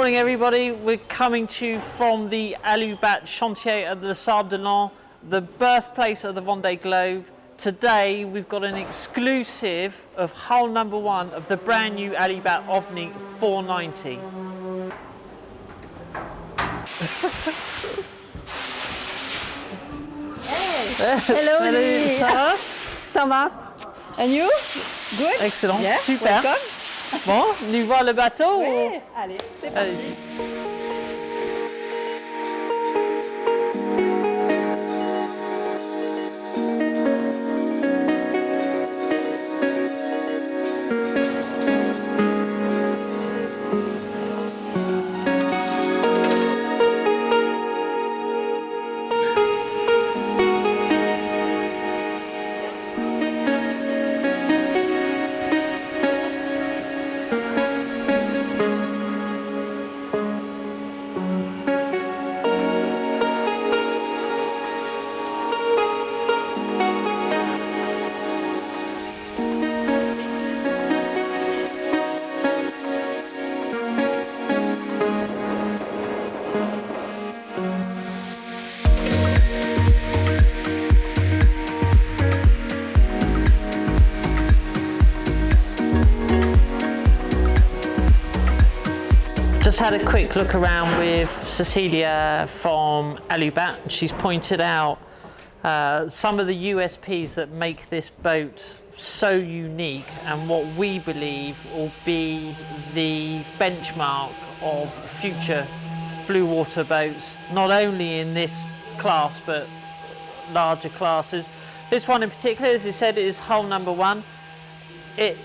morning everybody, we're coming to you from the Alubat chantier at the Sable de Lens, the birthplace of the Vendée Globe. Today we've got an exclusive of hull number one of the brand new Alubat OVNI 490. Hey. Hello Lee. Ça va? Ça va? And you? Good? Excellent, Yeah, super. welcome. Bon, nous voir le bateau Oui. ou... Allez, c'est parti. Allez. Just had a quick look around with Cecilia from Alubat. She's pointed out some of the USPs that make this boat so unique and what we believe will be the benchmark of future blue water boats, not only in this class but larger classes. This one in particular, as you said, is hull number one. It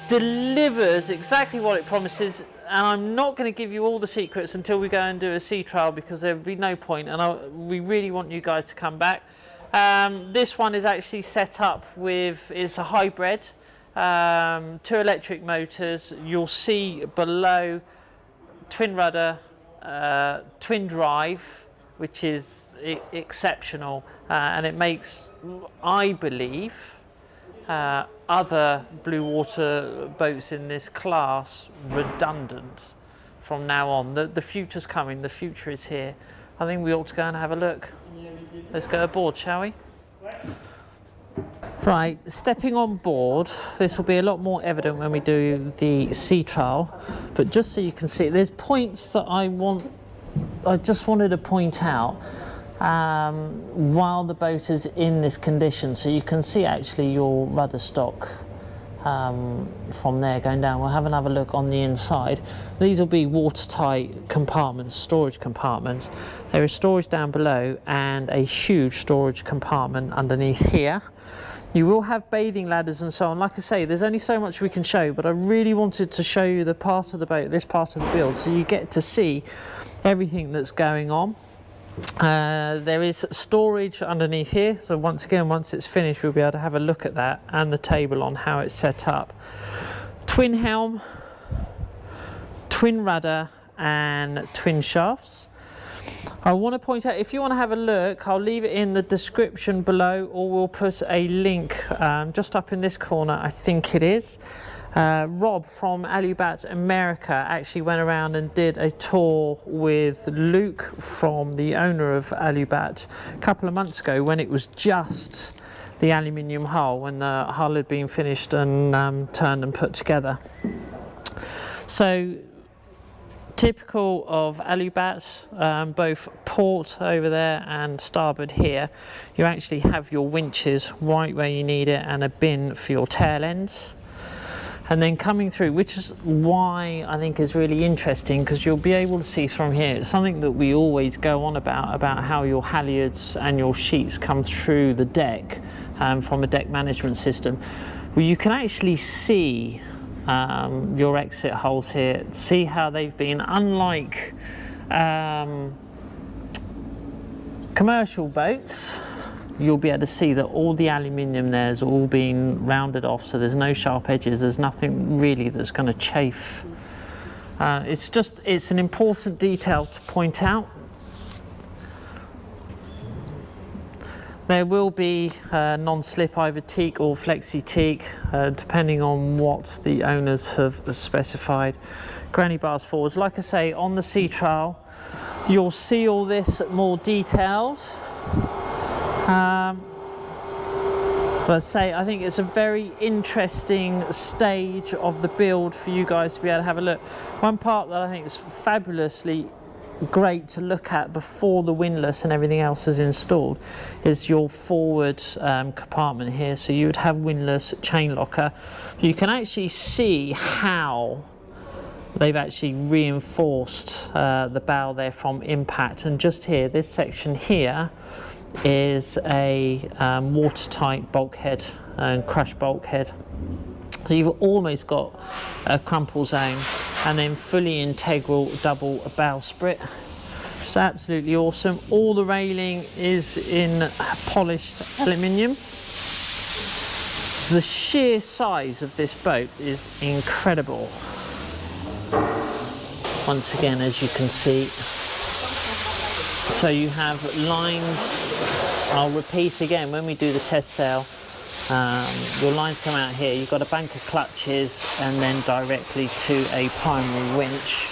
delivers exactly what it promises, and I'm not going to give you all the secrets until we go and do a sea trial because there would be no point, and we really want you guys to come back. This one is actually set up with, it's a hybrid, 2 electric motors. You'll see below twin rudder, twin drive, which is exceptional, and it makes, I believe, other blue water boats in this class redundant from now on. The future's coming, the future is here. I think we ought to go and have a look. Let's go aboard, shall we? Right, stepping on board, this will be a lot more evident when we do the sea trial, but just so you can see, there's points that I just wanted to point out while the boat is in this condition, so you can see actually your rudder stock from there going down. We'll have another look on the inside. These will be watertight compartments, storage compartments. There is storage down below and a huge storage compartment underneath here. You will have bathing ladders and so on. Like I say, there's only so much we can show, but I really wanted to show you the part of the boat, this part of the build, so you get to see everything that's going on. There is storage underneath here, so once again, once it's finished, we'll be able to have a look at that and the table on how it's set up. Twin helm, twin rudder and twin shafts. I want to point out, if you want to have a look, I'll leave it in the description below, or we'll put a link just up in this corner, I think it is. Rob from Alubat America actually went around and did a tour with Luke, from the owner of Alubat, a couple of months ago when it was just the aluminium hull, when the hull had been finished and turned and put together. So typical of Alubat, both port over there and starboard here, you actually have your winches right where you need it and a bin for your tail ends. And then coming through, which is why I think is really interesting, because you'll be able to see from here, it's something that we always go on about how your halyards and your sheets come through the deck from a deck management system. Well, you can actually see your exit holes here, see how they've been, unlike commercial boats, you'll be able to see that all the aluminium there has all been rounded off, so there's no sharp edges, there's nothing really that's going to chafe. It's an important detail to point out. There will be non-slip either teak or flexi teak, depending on what the owners have specified. Granny bars forwards. Like I say, on the sea trail, you'll see all this more detailed. But I say, I think it's a very interesting stage of the build for you guys to be able to have a look. One part that I think is fabulously great to look at before the windlass and everything else is installed is your forward compartment here. So you would have windlass, chain locker. You can actually see how they've actually reinforced the bow there from impact. And just here, this section here is a watertight bulkhead and crush bulkhead. So you've almost got a crumple zone and then fully integral double bowsprit. It's absolutely awesome. All the railing is in polished aluminium. The sheer size of this boat is incredible. Once again, as you can see, so you have lines. I'll repeat again, when we do the test sail, your lines come out here, you've got a bank of clutches and then directly to a primary winch.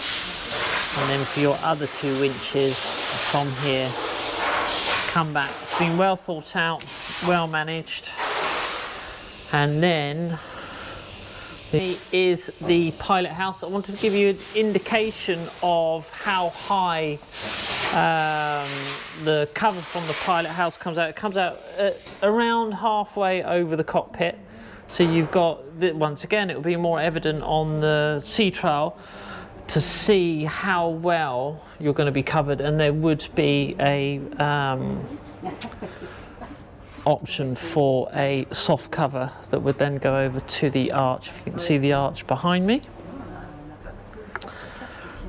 And then for your other 2 winches from here, come back. It's been well thought out, well managed. And then is the pilot house. I wanted to give you an indication of how high the cover from the pilot house comes out. It comes out around halfway over the cockpit. So you've got, once again, it will be more evident on the sea trail to see how well you're going to be covered, and there would be a option for a soft cover that would then go over to the arch. If you can see the arch behind me.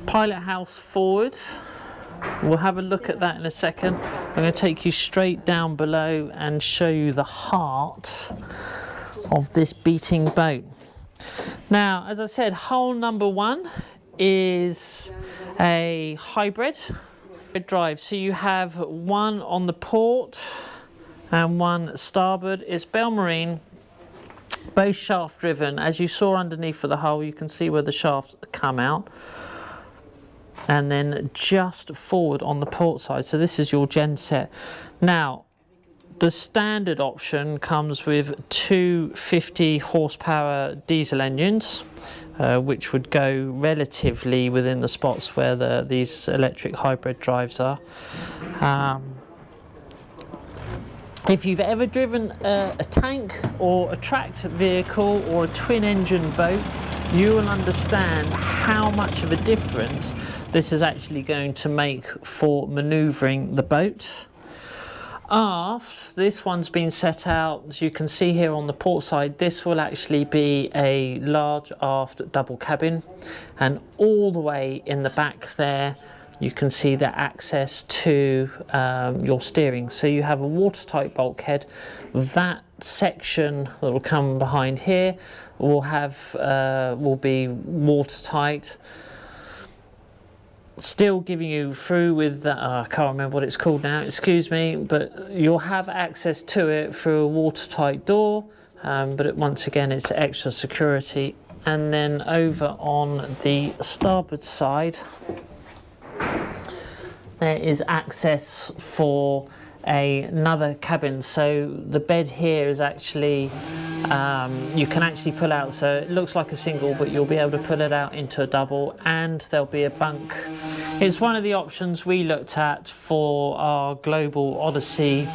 Pilot house forward. We'll have a look at that in a second. I'm going to take you straight down below and show you the heart of this beating boat. Now, as I said, hull number 1 is a hybrid drive. So you have one on the port and one starboard. It's Bell Marine, both shaft driven. As you saw underneath of the hull, you can see where the shafts come out. And then just forward on the port side. So this is your genset. Now, the standard option comes with 2 50 horsepower diesel engines, which would go relatively within the spots where these electric hybrid drives are. If you've ever driven a tank or a tracked vehicle or a twin engine boat, you will understand how much of a difference this is actually going to make for manoeuvring the boat. Aft, this one's been set out, as you can see here on the port side, this will actually be a large aft double cabin, and all the way in the back there you can see the access to your steering. So you have a watertight bulkhead. That section that will come behind here will be watertight. Still giving you through with that, I can't remember what it's called now, excuse me, but you'll have access to it through a watertight door, but once again it's extra security. And then over on the starboard side there is access for another cabin. So the bed here is actually, you can actually pull out, so it looks like a single, but you'll be able to pull it out into a double, and there'll be a bunk. It's one of the options we looked at for our Global Odyssey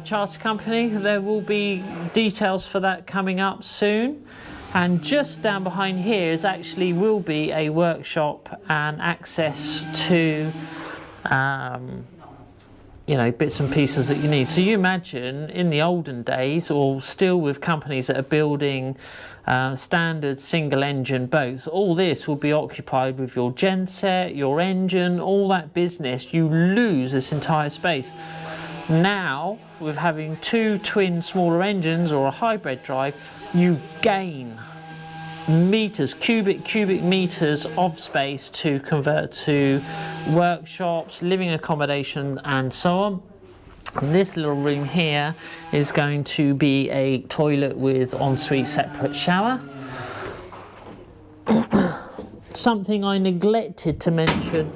charter company. There will be details for that coming up soon. And just down behind here is actually will be a workshop and access to you know, bits and pieces that you need. So you imagine in the olden days, or still with companies that are building standard single engine boats, all this will be occupied with your genset, your engine, all that business. You lose this entire space. Now, with having 2 twin smaller engines or a hybrid drive, you gain meters, cubic meters of space to convert to workshops, living accommodation and so on. And this little room here is going to be a toilet with ensuite separate shower. Something I neglected to mention,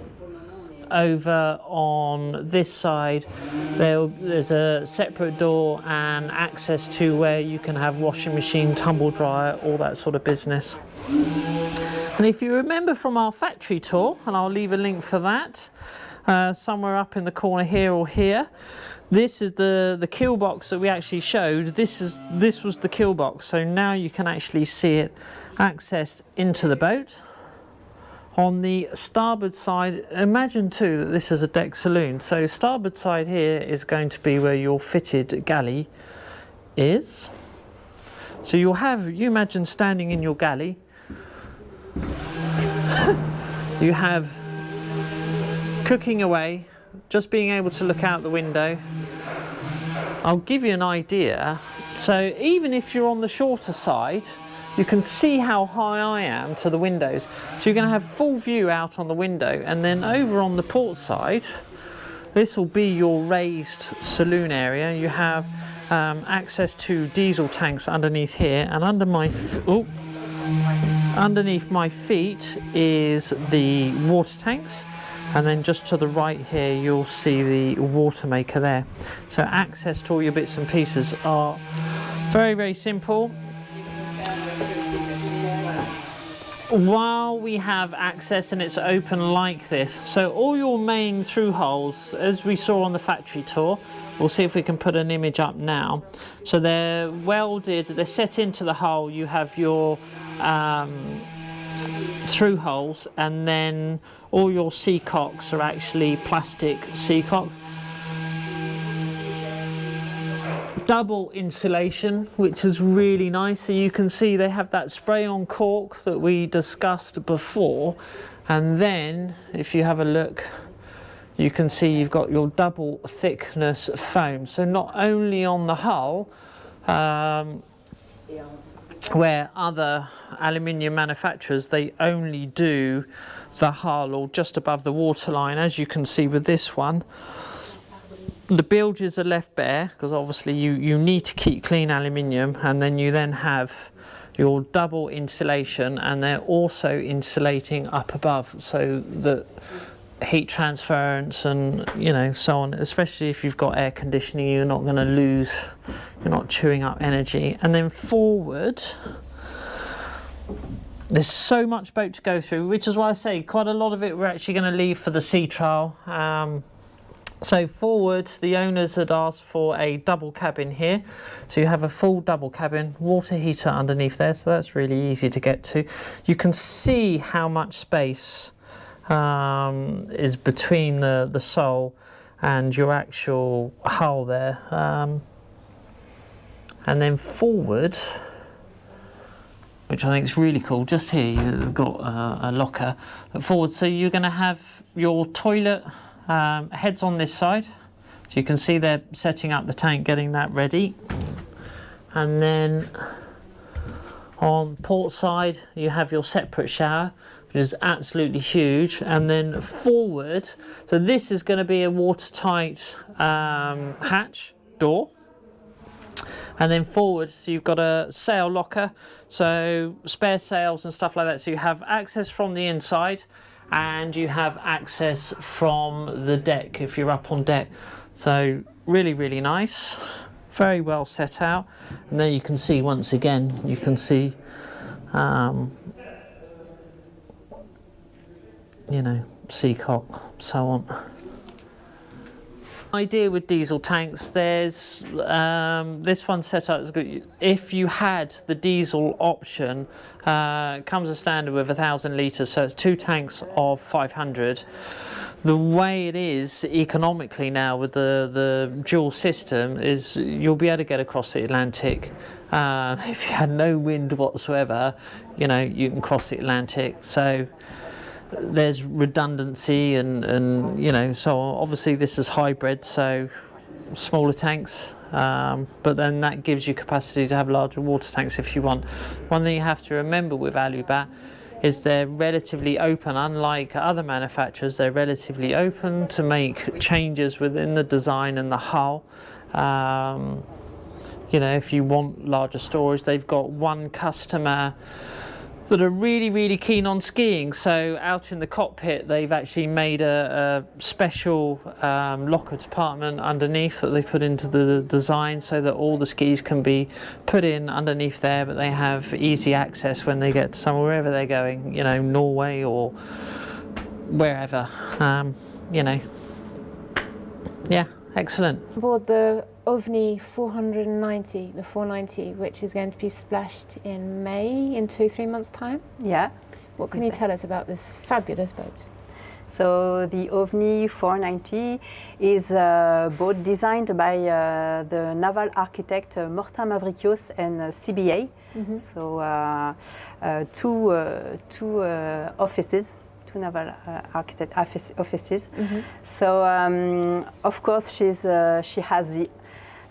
over on this side there's a separate door and access to where you can have washing machine, tumble dryer, all that sort of business. And if you remember from our factory tour, and I'll leave a link for that somewhere up in the corner here or here, this is the kill box that we actually showed. This was the kill box, so now you can actually see it accessed into the boat. On the starboard side, imagine too that this is a deck saloon, so starboard side here is going to be where your fitted galley is. So you imagine standing in your galley, you have cooking away, just being able to look out the window. I'll give you an idea. So even if you're on the shorter side, you can see how high I am to the windows. So you're going to have full view out on the window, and then over on the port side, this will be your raised saloon area. You have access to diesel tanks underneath here, and underneath my feet is the water tanks. And then just to the right here, you'll see the water maker there. So access to all your bits and pieces are very, very simple. While we have access and it's open like this, so all your main through holes, as we saw on the factory tour, we'll see if we can put an image up now. So they're welded, they're set into the hull. You have your through holes, and then all your seacocks are actually plastic seacocks. Double insulation, which is really nice. So you can see they have that spray on cork that we discussed before, and then if you have a look, you can see you've got your double thickness foam. So not only on the hull, where other aluminium manufacturers, they only do the hull or just above the waterline. As you can see with this one, the bilges are left bare because obviously you need to keep clean aluminium, and then you then have your double insulation, and they're also insulating up above so that heat transference and so on, especially if you've got air conditioning, you're not going to lose, you're not chewing up energy. And then forward, there's so much boat to go through, which is why I say quite a lot of it we're actually going to leave for the sea trial. So forward, the owners had asked for a double cabin here, so you have a full double cabin, water heater underneath there, so that's really easy to get to. You can see how much space is between the sole and your actual hull there. And then forward, which I think is really cool, just here you've got a locker. But forward, so you're going to have your toilet heads on this side, so you can see they're setting up the tank, getting that ready. And then on port side you have your separate shower, which is absolutely huge. And then forward, so this is going to be a watertight hatch door. And then forward, so you've got a sail locker, so spare sails and stuff like that, so you have access from the inside and you have access from the deck if you're up on deck. So really, really nice, very well set out. And there you can see, once again, you can see seacock, so on. Idea with diesel tanks, there's this one set up as good. If you had the diesel option, it comes as standard with 1,000 litres, so it's 2 tanks of 500. The way it is economically now with the dual system is you'll be able to get across the Atlantic. If you had no wind whatsoever, you can cross the Atlantic. So there's redundancy and so obviously this is hybrid, so smaller tanks, but then that gives you capacity to have larger water tanks if you want. One thing you have to remember with Alubat is they're relatively open. Unlike other manufacturers, they're relatively open to make changes within the design and the hull. You know, if you want larger storage, they've got one customer that are really keen on skiing, so out in the cockpit they've actually made a special locker department underneath that they put into the design so that all the skis can be put in underneath there, but they have easy access when they get to somewhere, wherever they're going, you know, Norway or wherever. You know, yeah, excellent. Aboard the OVNI 490, the 490, which is going to be splashed in May, in 2-3 months' time. Yeah. What can you tell us about this fabulous boat? So the OVNI 490 is a boat designed by the naval architect Morten Mavrikios and CBA. So two offices. Naval architect offices. So of course she has the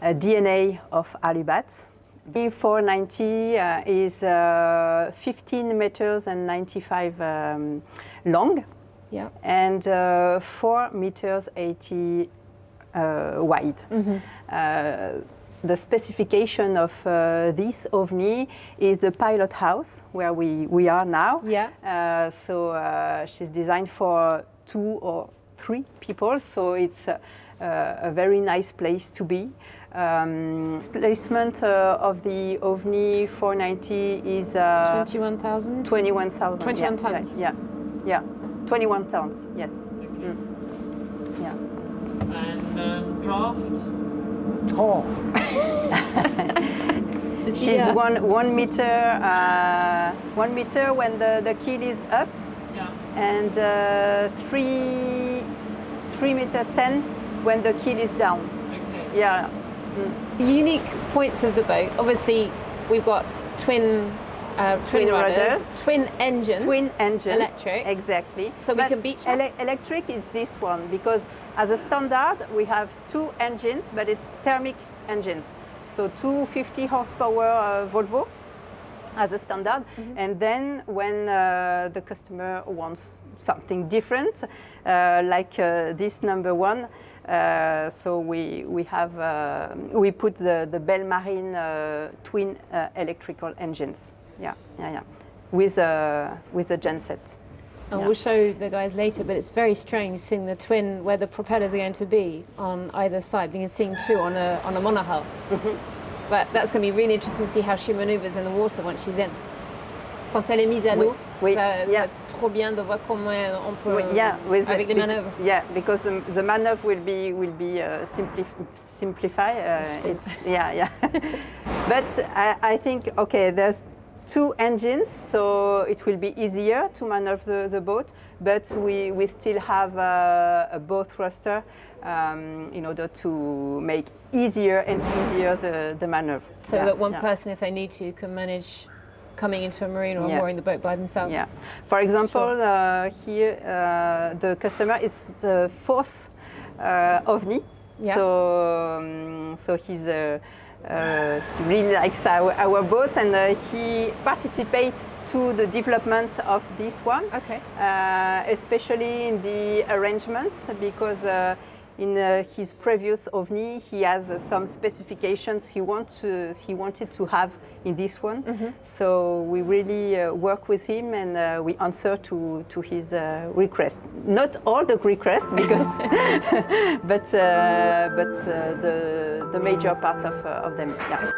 DNA of Alubat. The 490 is 15 meters and 95 long, yeah, and 4 meters 80 wide. The specification of this OVNI is the pilot house where we are now. Yeah. So she's designed for 2 or 3 people, so it's a very nice place to be. Placement of the OVNI 490 is 21,000? 21,000. 21 tons. Yeah. 21 tons, yes. Yeah. And draft? Oh. She's 1 meter, 1 meter when the keel is up, Yeah. and 3 meter 10 when the keel is down. Okay. Yeah. The unique points of the boat, obviously we've got twin rudders, twin engines, electric. Exactly. So we can beach up? Electric is this one, because as a standard we have 2 engines, but it's thermic engines. So 250 horsepower Volvo as a standard. And then when the customer wants something different, like this number 1, so we have we put the Belle Marine twin electrical engines. Yeah, with a genset. And we'll show the guys later, but it's very strange seeing the twin where the propellers are going to be on either side. We can see 2 on a monohull. But that's going to be really interesting to see how she maneuvers in the water once she's in. Quand elle est mise à l'eau, ça va trop bien de voir comment on peut avec les manœuvres. Yeah, because the maneuver will be simplified. Yeah. But I think, okay, there's 2 engines, so it will be easier to maneuver the boat, but we still have a bow thruster in order to make easier and easier the maneuver. So that one person, if they need to, can manage coming into a marina or mooring the boat by themselves. Yeah. For example, here the customer is the 4th OVNI. Yeah. So he's he really likes our boat, and he participates to the development of this one. Okay. Especially in the arrangements, because in his previous OVNI he has some specifications he wanted to have in this one. So we really work with him, and we answer to his request. Not all the requests, because but the major part of them. Yeah.